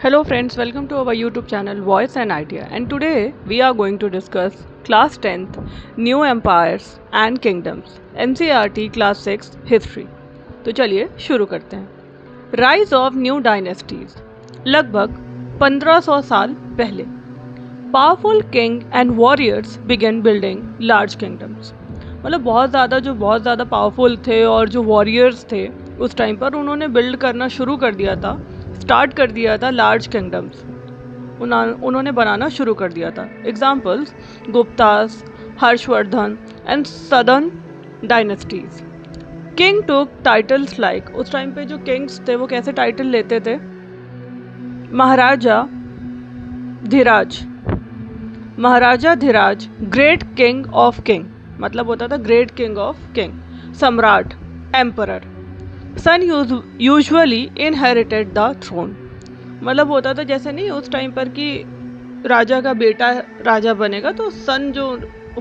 Hello friends, welcome to our YouTube channel Voice and Idea, and today we are going to discuss class 10th New Empires and Kingdoms NCERT class 6 History। तो चलिए शुरू करते हैं। Rise of New Dynasties। लगभग 1500 साल पहले Powerful king and warriors began building large kingdoms। मतलब बहुत ज़्यादा पावरफुल थे और जो वॉरियर्स थे उस टाइम पर उन्होंने बिल्ड करना शुरू कर दिया था, स्टार्ट कर दिया था लार्ज किंगडम्स उन्होंने बनाना शुरू कर दिया था। Examples Guptas, Harshavardhan and southern dynasties. King took titles like, उस टाइम पे जो किंग्स थे वो कैसे टाइटल लेते थे? Maharajadhiraj great king of king, मतलब होता था ग्रेट किंग ऑफ किंग। सम्राट emperor. Son usually inherited the throne, मतलब होता था जैसे नहीं उस टाइम पर कि राजा का बेटा राजा बनेगा, तो सन जो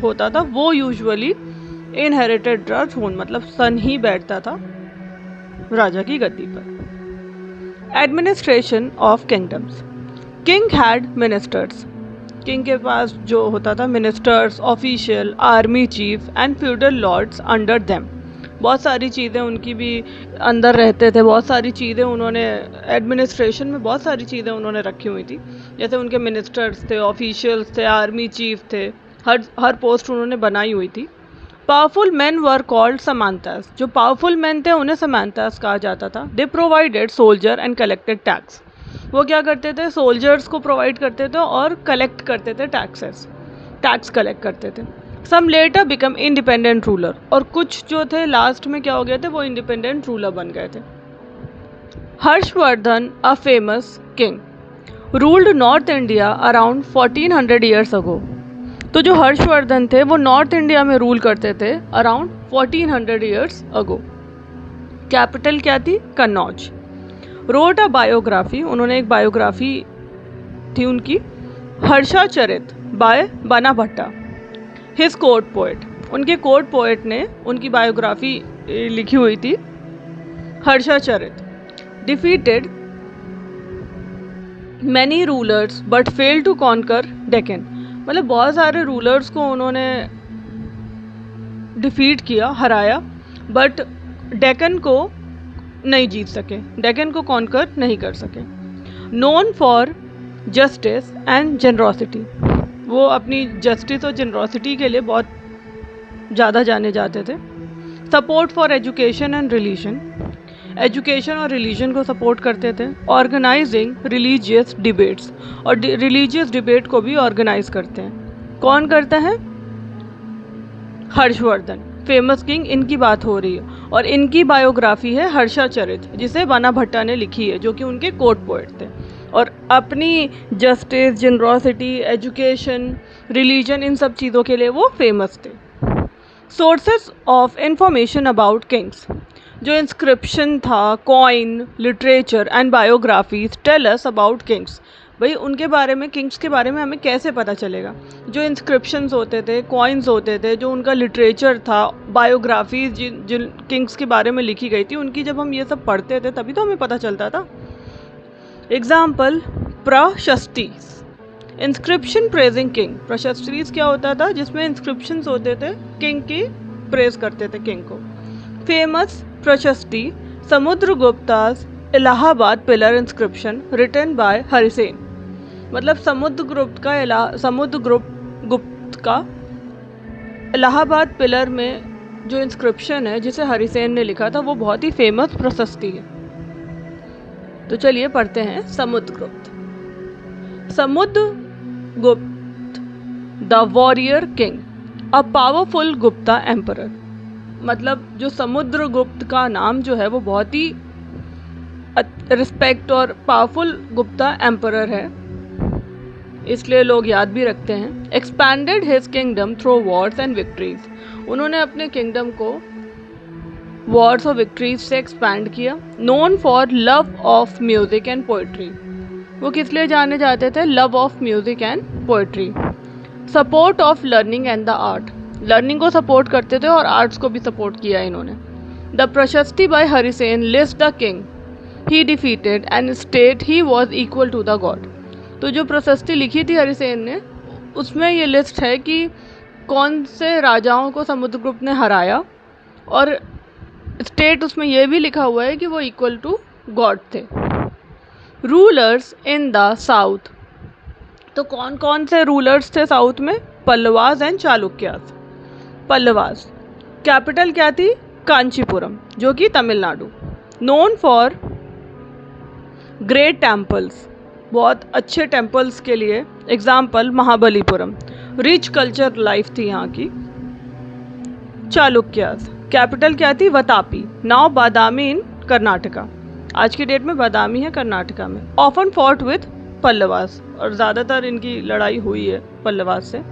होता था वो यूजुअली इनहेरिटेड द थ्रोन, मतलब सन ही बैठता था राजा की गद्दी पर। Administration of kingdoms. King had ministers, king के पास जो होता था ministers, official, army cheap and feudal lords under them. बहुत सारी चीज़ें उनकी भी अंदर रहते थे, बहुत सारी चीज़ें उन्होंने एडमिनिस्ट्रेशन में बहुत सारी चीज़ें उन्होंने रखी हुई थी। जैसे उनके मिनिस्टर्स थे, ऑफिशियल्स थे, आर्मी चीफ थे, हर पोस्ट उन्होंने बनाई हुई थी। पावरफुल मैन वर कॉल्ड समांतास, जो पावरफुल मैन थे उन्हें समांतास कहा जाता था। दे provided soldier and collected tax, वो क्या करते थे? सोल्जर्स को प्रोवाइड करते थे और कलेक्ट करते थे टैक्स कलेक्ट करते थे। Some later become independent ruler, और कुछ जो थे लास्ट में क्या हो गए थे? वो इंडिपेंडेंट रूलर बन गए थे। Harshvardhan a famous king ruled north India around 1400 years ago. तो जो हर्षवर्धन थे वो नॉर्थ इंडिया में रूल करते थे अराउंड 1400 ईयर्स अगो। कैपिटल क्या थी? कन्नौज। रोट अ बायोग्राफी, उन्होंने एक बायोग्राफी थी उनकी, हर्षाचरित by Bana Bhatta. His court poet, उनके कोर्ट पोएट ने उनकी बायोग्राफी लिखी हुई थी Harshacharita. Defeated many rulers but fail to conquer Deccan, मतलब बहुत सारे रूलर्स को उन्होंने डिफीट किया, हराया, बट डेक्कन को नहीं जीत सके, डेक्कन को कॉन्कर नहीं कर सके। Known for justice and generosity, वो अपनी जस्टिस और जनरॉसिटी के लिए बहुत ज़्यादा जाने जाते थे। Support for education and religion, education और रिलीजन को सपोर्ट करते थे। ऑर्गेनाइजिंग रिलीजियस डिबेट्स, और रिलीजियस डिबेट को भी ऑर्गेनाइज करते हैं। कौन करता है? हर्षवर्धन, फेमस किंग, इनकी बात हो रही है, और इनकी बायोग्राफी है हर्षाचरित, जिसे बना भट्टा ने लिखी है, जो कि उनके कोर्ट पोएट थे। और अपनी जस्टिस, जनरॉसिटी, एजुकेशन, रिलीजन, इन सब चीज़ों के लिए वो फेमस थे। Sources of information about kings, जो इंस्क्रिप्शन था, coin, literature and biographies tell us about kings. भाई उनके बारे में, किंग्स के बारे में हमें कैसे पता चलेगा? जो इंस्क्रिप्शंस होते थे, कॉइन्स होते थे, जो उनका लिटरेचर था, बायोग्राफीज जिन किंग्स के बारे में लिखी गई थी, उनकी जब हम ये सब पढ़ते थे तभी तो हमें पता चलता था। Example prashastis, inscription praising king. Prashastis क्या होता था? जिसमें इंस्क्रिप्शंस होते थे, किंग की प्रेज करते थे किंग को। फेमस प्रशस्ति समुद्रगुप्ता's Allahabad pillar inscription written by Harisena, मतलब समुद्रगुप्त का इलाहाबाद पिलर में जो इंस्क्रिप्शन है जिसे हरिसेन ने लिखा था, वो बहुत ही फेमस प्रशस्ति है। तो चलिए पढ़ते हैं। Samudragupta the warrior king, a powerful Gupta emperor, मतलब जो समुद्रगुप्त का नाम जो है वो बहुत ही रिस्पेक्ट और पावरफुल गुप्ता एम्परर है, इसलिए लोग याद भी रखते हैं। Expanded his kingdom through Wars and victories, उन्होंने अपने किंगडम को वॉर्स और विक्ट्रीज से एक्सपैंड किया। Known for love of music and poetry, वो किस लिए जाने जाते थे? Love of music and poetry. Support of learning and the art, learning को सपोर्ट करते थे और आर्ट्स को भी सपोर्ट किया इन्होंने। The prashasti by Harisena list the king he defeated and state he was equal to the god। तो जो प्रशस्ति लिखी थी हरिसेन ने, उसमें ये लिस्ट है कि कौन से राजाओं को समुद्रगुप्त ने हराया, और स्टेट उसमें यह भी लिखा हुआ है कि वो इक्वल टू गॉड थे। रूलर्स इन द साउथ, तो कौन कौन से रूलर्स थे साउथ में? पल्लवास एंड चालुक्यास। पल्लवास, कैपिटल क्या थी? कांचीपुरम, जो कि Tamil Nadu. Known for great temples, बहुत अच्छे टेम्पल्स के लिए, example Mahabalipuram. Rich culture life थी यहाँ की। चालुक्यास, कैपिटल क्या थी? वतापी, नाउ बादामी इन कर्नाटका, आज की डेट में बादामी है कर्नाटका में। ऑफन फॉर्ट विथ पल्लवास, और ज़्यादातर इनकी लड़ाई हुई है पल्लवास से।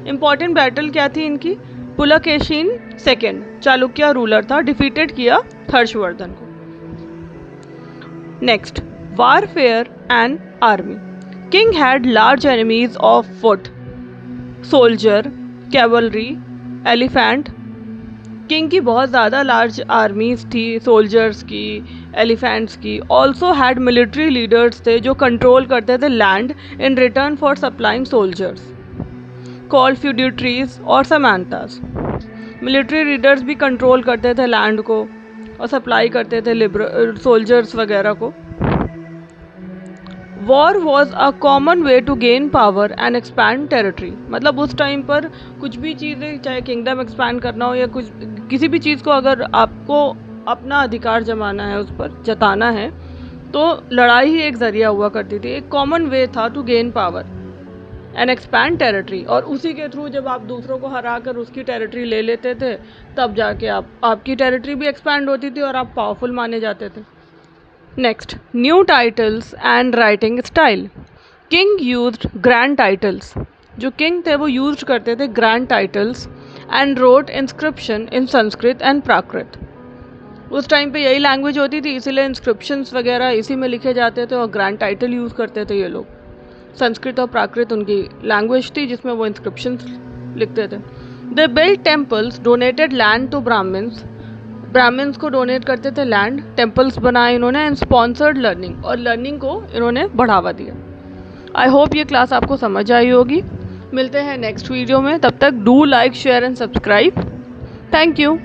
इंपॉर्टेंट बैटल क्या थी इनकी? पुलकेशिन सेकेंड, चालुक्य रूलर था, डिफीटेड किया हर्षवर्धन को। Next, warfare and army. King had large enemies of foot, soldier, cavalry, elephant. King की बहुत ज़्यादा लार्ज आर्मीज थी, सोल्जर्स की, एलिफेंट्स की। ऑल्सो हैड मिलिट्री लीडर्स थे जो कंट्रोल करते थे land in return for supplying soldiers, called feudatories और समांतास। मिलिट्री लीडर्स भी कंट्रोल करते थे लैंड को और सप्लाई करते थे सोल्जर्स वगैरह को। War was a common way to gain power and expand territory, मतलब उस टाइम पर कुछ भी चीज़ें, चाहे किंगडम एक्सपैंड करना हो या कुछ किसी भी चीज़ को, अगर आपको अपना अधिकार जमाना है, उस पर जताना है, तो लड़ाई ही एक ज़रिया हुआ करती थी। एक कॉमन वे था to gain power and expand territory, और उसी के थ्रू जब आप दूसरों को हरा कर उसकी टेरिटरी ले लेते थे, तब जाके आपकी टेरिटरी भी एक्सपैंड होती थी और आप पावरफुल माने जाते थे। Next, new titles and writing style. King used grand titles, जो किंग थे वो यूज करते थे grand titles, and wrote inscription in Sanskrit and Prakrit. उस टाइम पे यही लैंग्वेज होती थी, इसीलिए इंस्क्रिप्शंस वगैरह इसी में लिखे जाते थे और ग्रैंड टाइटल यूज़ करते थे ये लोग। संस्कृत और प्राकृत उनकी लैंग्वेज थी जिसमें वो इंस्क्रिप्शंस लिखते थे। They build temples, donated land to Brahmans, Brahmans को डोनेट करते थे लैंड, टेम्पल्स बनाए इन्होंने, एंड स्पॉन्सर्ड लर्निंग, और लर्निंग को इन्होंने बढ़ावा दिया। आई होप ये क्लास आपको समझ आई होगी। मिलते हैं नेक्स्ट वीडियो में, तब तक do like, share and subscribe. Thank you.